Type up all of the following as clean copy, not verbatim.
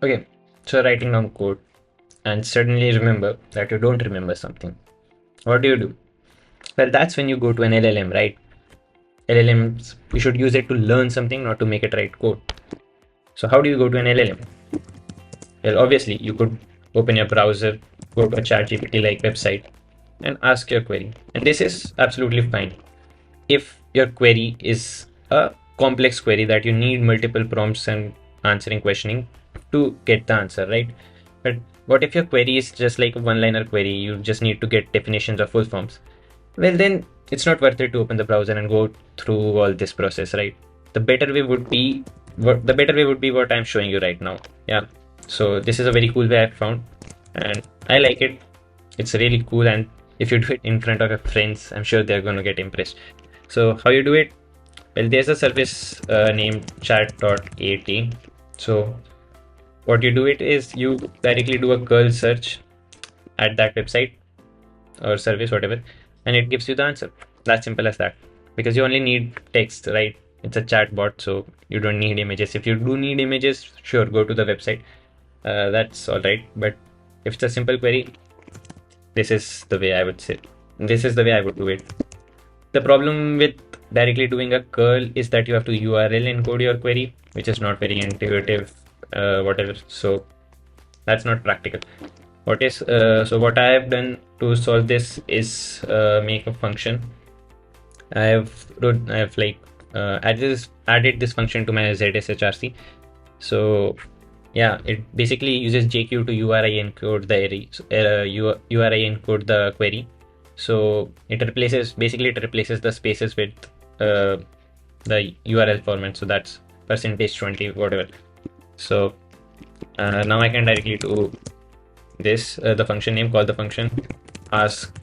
Okay, so writing down code and suddenly remember that you don't remember something. What do? Well, that's when you go to an LLM, right? LLMs, you should use it to learn something, not to make it write code. So how do you go to an LLM? Well, obviously, you could open your browser, go to a ChatGPT like website, and ask your query. And this is absolutely fine. If your query is a complex query that you need multiple prompts and answering questioning to get the answer, right? But what if your query is just like a one-liner query? You just need to get definitions of full forms. Well, then it's not worth it to open the browser and go through all this process, right? The better way would be what I'm showing you right now. Yeah. So this is a very cool way I found, and I like it. It's really cool, and if you do it in front of your friends, I'm sure they're gonna get impressed. So how you do it? Well, there's a service named chat.at. So what you do it is you directly do a curl search at that website or service, whatever, and it gives you the answer. That's simple as that. Because you only need text, right? It's a chat bot, so you don't need images. If you do need images, sure, go to the website. That's all right. But if it's a simple query, this is the way I would say. This is the way I would do it. The problem with directly doing a curl is that you have to URL encode your query, which is not very intuitive, whatever. So that's not practical. What I have done to solve this is make a function. I have added this function to my ZSHRC. So yeah, it basically uses JQ to URI encode the array, URI encode the query. So it replaces the spaces with the URL format. So that's %20 whatever. So now I can directly do this, the function name, call the function, ask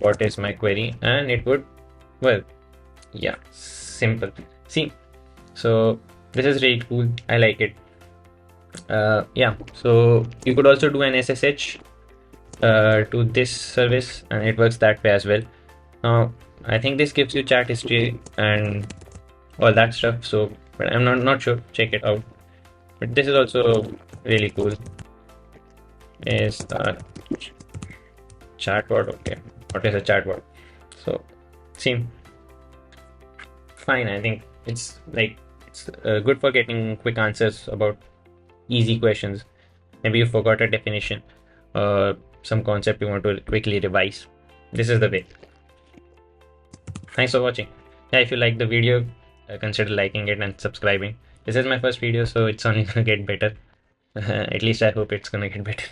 what is my query, and it would, well, yeah, simple. See, so this is really cool. I like it. Yeah, so you could also do an SSH to this service, and it works that way as well. Now I think this gives you chat history and all that stuff, so but I'm not sure. Check it out. But this is also really cool. Is the chatbot? Okay, what is a chatbot? So see, fine. I think it's good for getting quick answers about easy questions. Maybe you forgot a definition or some concept you want to quickly revise. This is the way. Thanks for watching. Yeah, if you like the video, consider liking it and subscribing. This is my first video, so it's only gonna get better. At least I hope it's gonna get better.